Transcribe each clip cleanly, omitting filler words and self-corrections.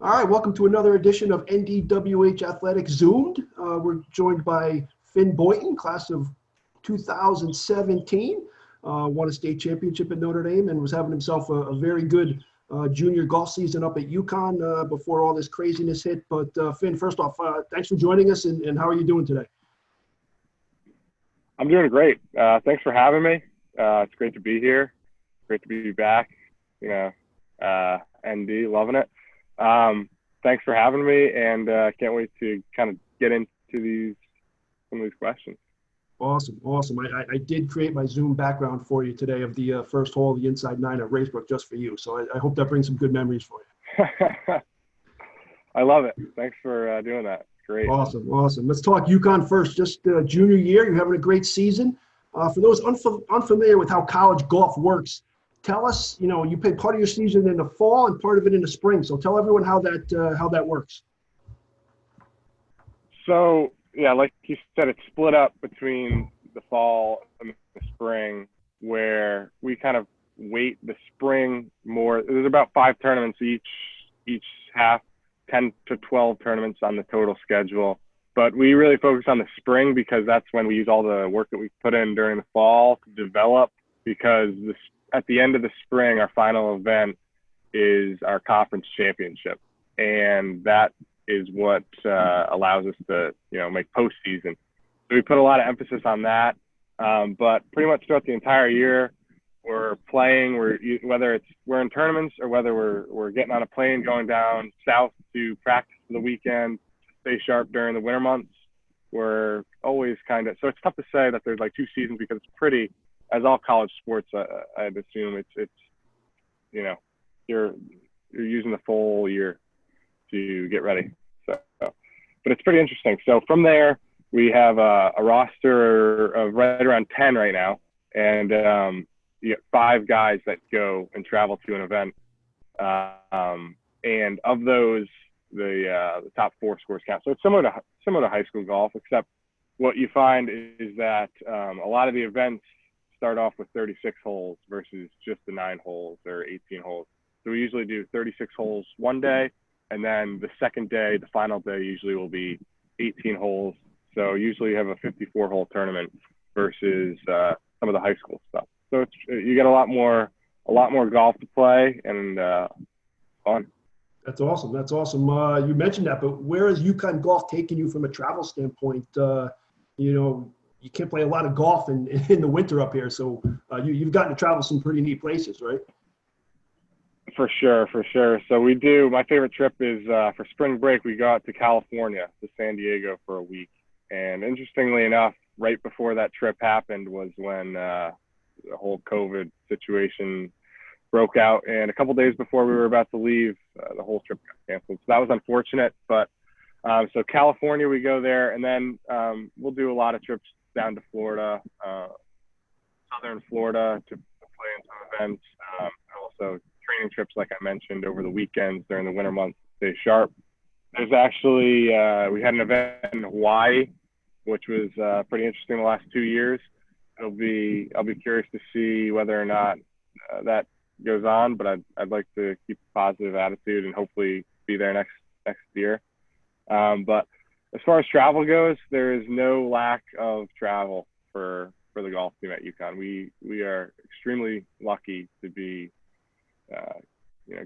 All right, welcome to another edition of NDWHAthletics ZoomeND. We're joined by Finn Boynton, class of 2017. Won a state championship at Notre Dame and was having himself a very good junior golf season up at UConn before all this craziness hit. But Finn, first off, thanks for joining us, and how are you doing today? I'm doing great. Thanks for having me. It's great to be here. Great to be back. ND, loving it. Thanks for having me, and can't wait to kind of get into some of these questions. Awesome. I did create my Zoom background for you today of the first hole of the inside nine at Racebrook just for you. So I hope that brings some good memories for you. I love it. Thanks for doing that. Great. Awesome. Let's talk UConn first. Just junior year, you're having a great season. For those unfamiliar with how college golf works, tell us, you played part of your season in the fall and part of it in the spring. So tell everyone how that works. So, yeah, like you said, it's split up between the fall and the spring, where we kind of weight the spring more. There's about 5 tournaments each half, 10 to 12 tournaments on the total schedule. But we really focus on the spring because that's when we use all the work that we put in during the fall to develop, because at the end of the spring, our final event is our conference championship. And that is what allows us to, make postseason. So we put a lot of emphasis on that. But pretty much throughout the entire year, we're playing, whether we're in tournaments or whether we're getting on a plane, going down south to practice for the weekend, stay sharp during the winter months. We're always so it's tough to say that there's like 2 seasons, because it's pretty, as all college sports, I'd assume it's you're using the full year to get ready. So, but it's pretty interesting. So from there, we have a roster of right around 10 right now, and you get 5 guys that go and travel to an event, and of those, the top 4 scores count. So it's similar to high school golf, except what you find is that a lot of the events start off with 36 holes versus just the 9 holes or 18 holes. So we usually do 36 holes one day, and then the second day, the final day, usually will be 18 holes. So usually you have a 54-hole tournament versus some of the high school stuff. So you get a lot more golf to play, and fun. That's awesome. You mentioned that, but where has UConn golf taken you from a travel standpoint? You can't play a lot of golf in the winter up here, so you've gotten to travel some pretty neat places, right? For sure. So we do. My favorite trip is for spring break. We go out to California, to San Diego for a week. And interestingly enough, right before that trip happened was when the whole COVID situation broke out. And a couple days before we were about to leave, the whole trip got canceled. So that was unfortunate. But so California, we go there, and then we'll do a lot of trips down to Florida, southern Florida, to play in some events. Also training trips, like I mentioned, over the weekends during the winter months to stay sharp. There's actually, we had an event in Hawaii, which was pretty interesting the last 2 years. I'll be curious to see whether or not that goes on, but I'd like to keep a positive attitude and hopefully be there next year. But as far as travel goes, there is no lack of travel for the golf team at UConn. We are extremely lucky to be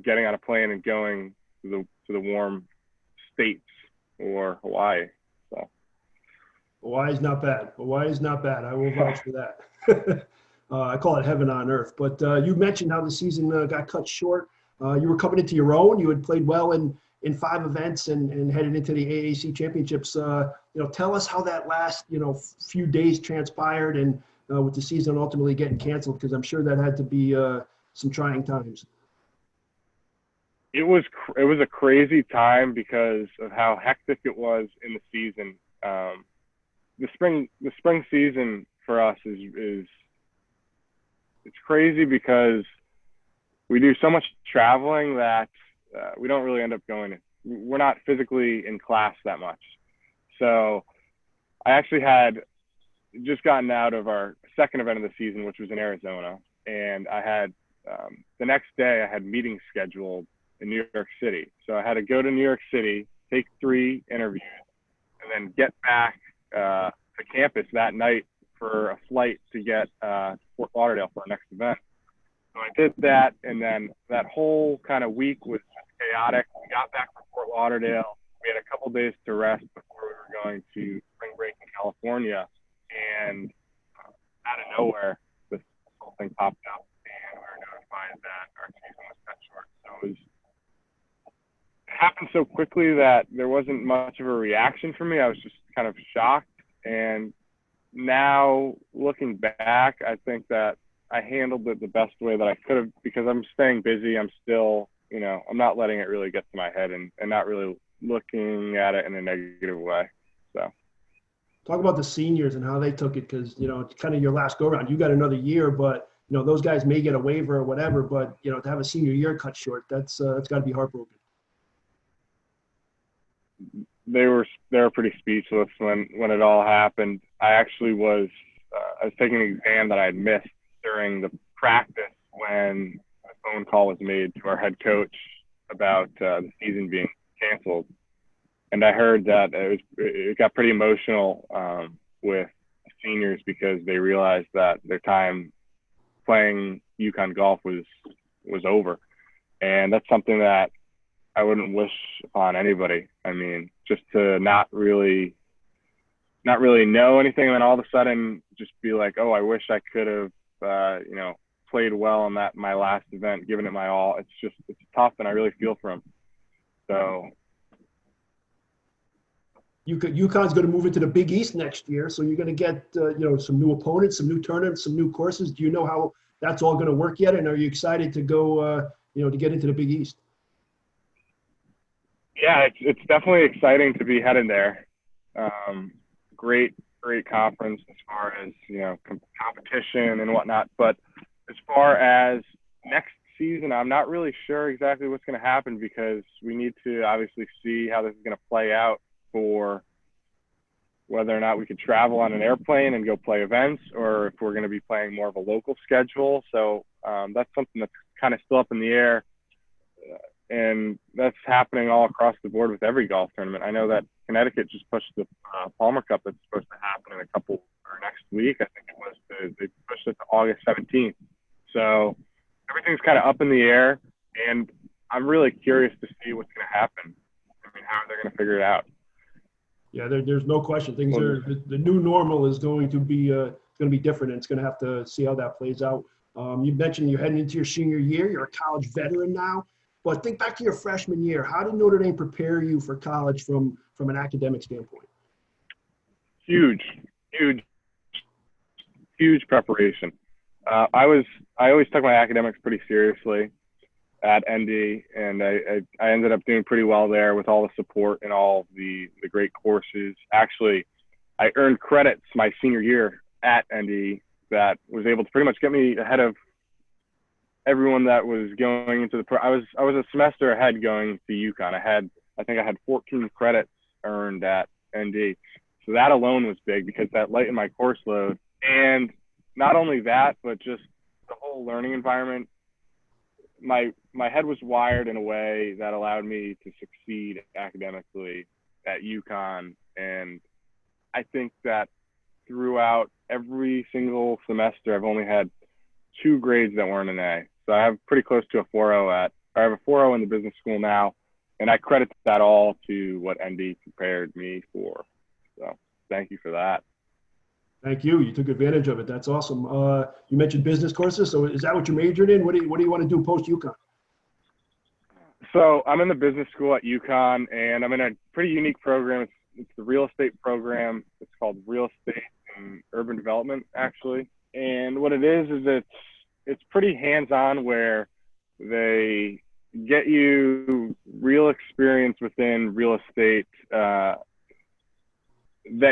getting on a plane and going to the warm states or Hawaii. So Hawaii's not bad. I will vouch for that. I call it heaven on earth. But you mentioned how the season got cut short. You were coming into your own. You had played well in 5 events and headed into the AAC championships. Tell us how that last few days transpired, and with the season ultimately getting canceled, because I'm sure that had to be some trying times. It was a crazy time because of how hectic it was in the season. The spring season for us is it's crazy because we do so much traveling that we don't really end up we're not physically in class that much. So I actually had just gotten out of our second event of the season, which was in Arizona. And I had the next day I had meetings scheduled in New York City. So I had to go to New York City, take 3 interviews, and then get back to campus that night for a flight to get Fort Lauderdale for our next event. So I did that, and then that whole kind of week was chaotic. We got back from Fort Lauderdale. We had a couple days to rest before we were going to spring break in California, and out of nowhere, this whole thing popped up, and we were notified that our season was cut short. So it happened so quickly that there wasn't much of a reaction for me. I was just kind of shocked, and now looking back, I think that I handled it the best way that I could have, because I'm staying busy. I'm still, I'm not letting it really get to my head and not really looking at it in a negative way. So talk about the seniors and how they took it, because, it's kind of your last go around. You got another year, but, those guys may get a waiver or whatever, but, to have a senior year cut short, that's got to be heartbroken. They were pretty speechless when it all happened. I was taking an exam that I had missed during the practice when a phone call was made to our head coach about the season being canceled. And I heard that it got pretty emotional with seniors, because they realized that their time playing UConn golf was over. And that's something that I wouldn't wish upon anybody. I mean, just to not really know anything, and then all of a sudden just be like, oh, I wish I could have, played well in my last event, given it my all. It's tough, and I really feel for him. So UConn's going to move into the Big East next year, so you're going to get some new opponents, some new tournaments, some new courses. Do you know how that's all going to work yet, and are you excited to go to get into the Big East? Yeah, it's definitely exciting to be headed there. Great conference as far as competition and whatnot. But as far as next season, I'm not really sure exactly what's going to happen, because we need to obviously see how this is going to play out for whether or not we could travel on an airplane and go play events, or if we're going to be playing more of a local schedule. So that's something that's kind of still up in the air. And that's happening all across the board with every golf tournament. I know that Connecticut just pushed the Palmer Cup that's supposed to happen in next week. I think it was. They pushed it to August 17th. So everything's kind of up in the air, and I'm really curious to see what's going to happen. I mean, how are they going to figure it out? Yeah, there's no question. Things are the new normal is going to be different, and it's going to have to see how that plays out. You mentioned you're heading into your senior year. You're a college veteran now. But think back to your freshman year. How did Notre Dame prepare you for college from an academic standpoint? Huge preparation. I always took my academics pretty seriously at ND, and I ended up doing pretty well there with all the support and all the great courses. Actually, I earned credits my senior year at ND that was able to pretty much get me ahead of everyone that was going into I was a semester ahead going to UConn. I think I had 14 credits earned at ND. So that alone was big, because that lightened my course load. And not only that, but just the whole learning environment. My head was wired in a way that allowed me to succeed academically at UConn. And I think that throughout every single semester, I've only had 2 grades that weren't an A. So I have pretty close to a 4.0 I have a 4.0 in the business school now, and I credit that all to what ND prepared me for. So thank you for that. Thank you. You took advantage of it. That's awesome. You mentioned business courses. So is that what you majored in? What do you want to do post UConn? So I'm in the business school at UConn, and I'm in a pretty unique program. It's the real estate program. It's called Real Estate and Urban Development, actually. And what it is it's pretty hands-on, where they get you real experience within real estate that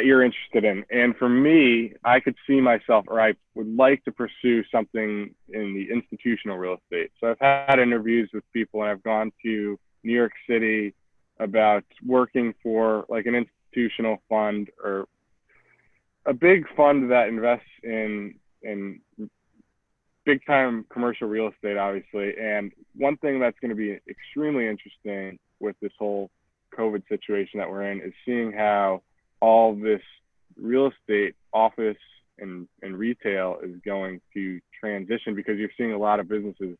you're interested in. And for me, I could see myself, or I would like to pursue something in the institutional real estate. So I've had interviews with people, and I've gone to New York City about working for like an institutional fund, or a big fund that invests in big time commercial real estate, obviously. And one thing that's going to be extremely interesting with this whole COVID situation that we're in is seeing how all this real estate, office, and retail is going to transition, because you're seeing a lot of businesses,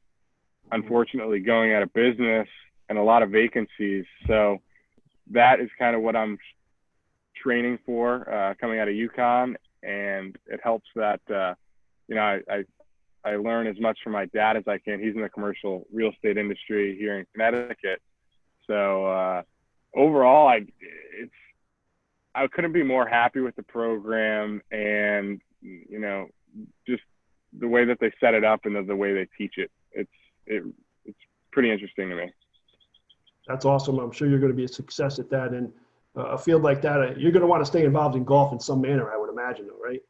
unfortunately, going out of business and a lot of vacancies. So that is kind of what I'm training for coming out of UConn. And it helps that, I learn as much from my dad as I can. He's in the commercial real estate industry here in Connecticut. So overall, I couldn't be more happy with the program, and, just the way that they set it up and the way they teach it. It's pretty interesting to me. That's awesome. I'm sure you're going to be a success at that. And a field like that, you're going to want to stay involved in golf in some manner, I would imagine, though, right?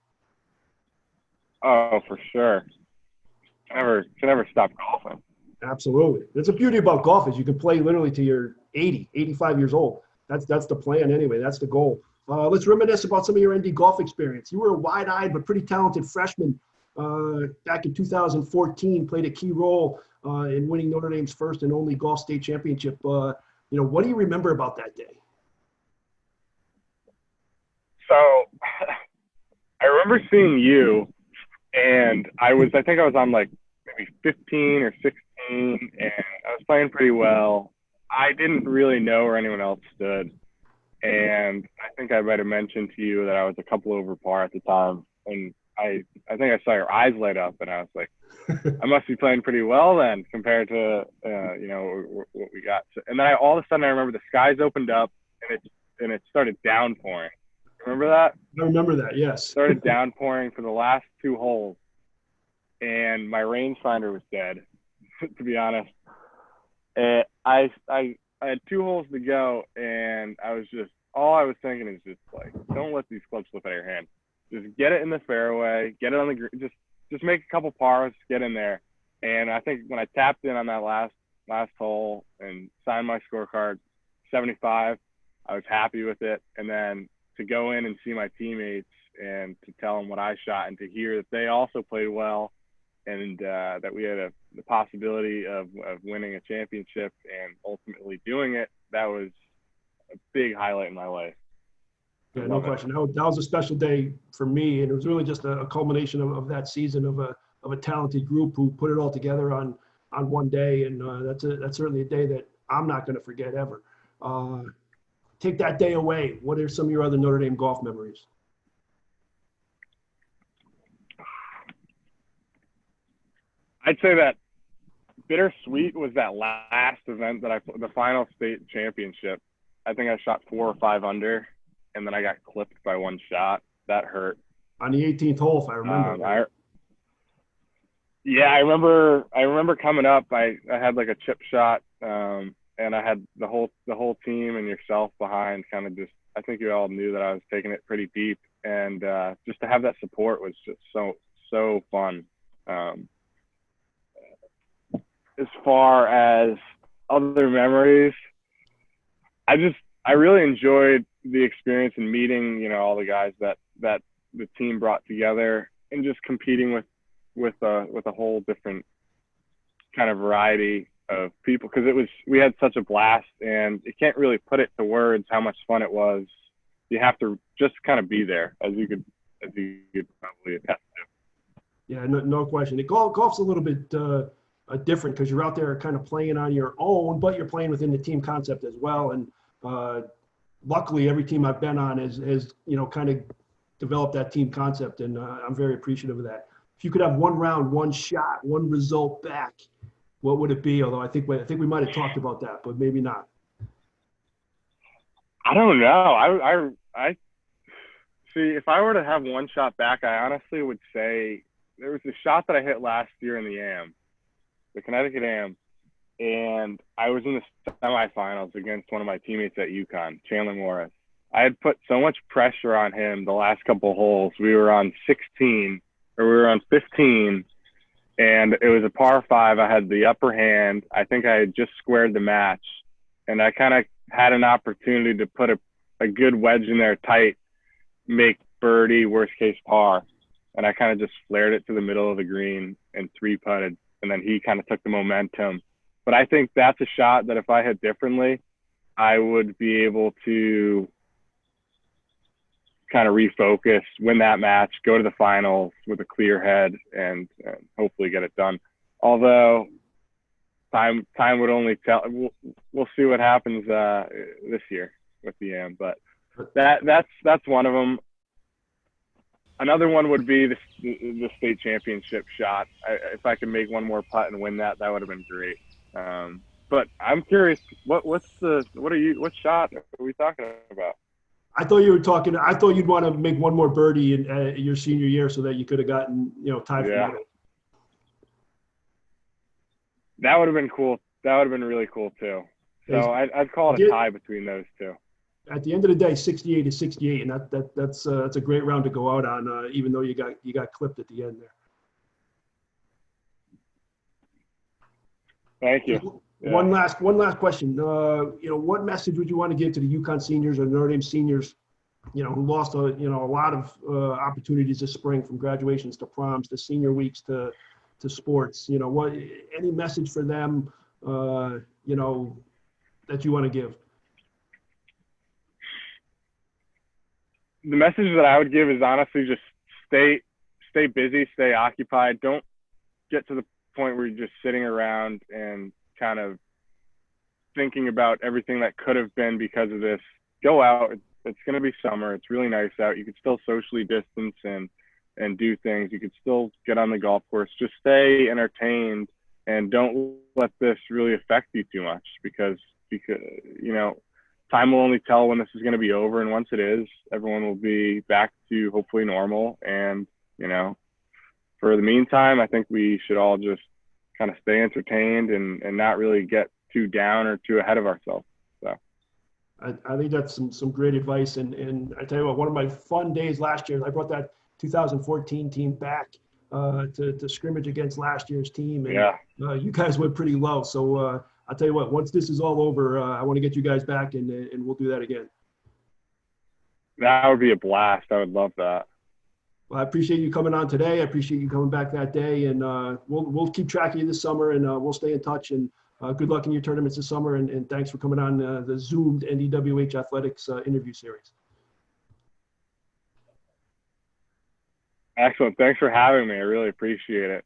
Oh, for sure. Can never stop golfing. Absolutely. That's the beauty about golf, is you can play literally till you're 80, 85 years old. That's the plan anyway. That's the goal. Let's reminisce about some of your ND golf experience. You were a wide-eyed but pretty talented freshman back in 2014, played a key role in winning Notre Dame's first and only golf state championship. What do you remember about that day? So I remember seeing you, and I think I was on like maybe 15 or 16, and I was playing pretty well. I didn't really know where anyone else stood. And I think I might have mentioned to you that I was a couple over par at the time. And I think I saw your eyes light up, and I was like, I must be playing pretty well then, compared to, what we got. So, and then all of a sudden I remember the skies opened up, and it started downpouring. Remember that? I remember that, yes. It started downpouring for the last 2 holes, and my rangefinder was dead, to be honest. And I had 2 holes to go, and all I was thinking is just like, don't let these clubs slip out of your hand. Just get it in the fairway, get it on the green, just make a couple pars, get in there. And I think when I tapped in on that last hole and signed my scorecard, 75, I was happy with it. And then to go in and see my teammates and to tell them what I shot, and to hear that they also played well, and that we had the possibility of winning a championship and ultimately doing it, that was a big highlight in my life. Yeah, no question. That was a special day for me, and it was really just a culmination of that season of a talented group who put it all together on one day, and that's certainly a day that I'm not going to forget ever. Take that day away. What are some of your other Notre Dame golf memories? I'd say that bittersweet was that last event that the final state championship. I think I shot 4 or 5 under, and then I got clipped by 1 shot. That hurt. On the 18th hole, if I remember. I remember coming up. I had like a chip shot, and I had the whole team and yourself behind. Kind of just, I think you all knew that I was taking it pretty deep, and just to have that support was just so fun. As far as other memories, I really enjoyed the experience in meeting, all the guys that the team brought together, and just competing with a whole different kind of variety of people, because we had such a blast, and you can't really put it to words how much fun it was. You have to just kind of be there, as you could probably attest to. Yeah, no question. Golf's a little bit different, because you're out there kind of playing on your own, but you're playing within the team concept as well. And luckily, every team I've been on has kind of developed that team concept, and I'm very appreciative of that. If you could have one round, one shot, one result back, what would it be? Although I think we might have talked about that, but maybe not. I don't know. I see, if I were to have one shot back, I honestly would say there was a shot that I hit last year in the Connecticut Am, and I was in the semifinals against one of my teammates at UConn, Chandler Morris. I had put so much pressure on him the last couple of holes. We were on 15, and it was a par 5. I had the upper hand. I think I had just squared the match, and I kind of had an opportunity to put a good wedge in there tight, make birdie, worst case par. and I kind of just flared it to the middle of the green and 3-putted, and then he kind of took the momentum. But I think that's a shot that if I hit differently, I would be able to kind of refocus, win that match, go to the finals with a clear head, and hopefully get it done. Although time would only tell. We'll see what happens this year with the AM, but that's one of them. Another one would be the state championship shot. If I could make one more putt and win that would have been great. But I'm curious, what shot are we talking about? I thought you'd want to make one more birdie in your senior year so that you could have gotten, tied for medal. That would have been cool. That would have been really cool too. So I'd call it a tie between those two. At the end of the day, 68 is 68, and that's a great round to go out on, even though you got clipped at the end there. Thank you. Yeah. One last question. What message would you want to give to the UConn seniors or Notre Dame seniors, who lost a lot of opportunities this spring, from graduations to proms to senior weeks to sports? Any message for them, that you want to give? The message that I would give is honestly just stay busy, stay occupied. Don't get to the point where you're just sitting around and kind of thinking about everything that could have been because of this. Go out. It's going to be summer. It's really nice out. You can still socially distance and do things. You can still get on the golf course. Just stay entertained and don't let this really affect you too much because time will only tell when this is going to be over. And once it is, everyone will be back to hopefully normal. And, for the meantime, I think we should all just kind of stay entertained and not really get too down or too ahead of ourselves. So I think that's some great advice. And I tell you what, one of my fun days last year, I brought that 2014 team back to scrimmage against last year's team. And you guys went pretty low. So I'll tell you what, once this is all over, I want to get you guys back and we'll do that again. That would be a blast. I would love that. Well, I appreciate you coming on today. I appreciate you coming back that day, and we'll keep track of you this summer, and we'll stay in touch. And good luck in your tournaments this summer, and thanks for coming on the ZoomeND NDWH Athletics interview series. Excellent. Thanks for having me. I really appreciate it.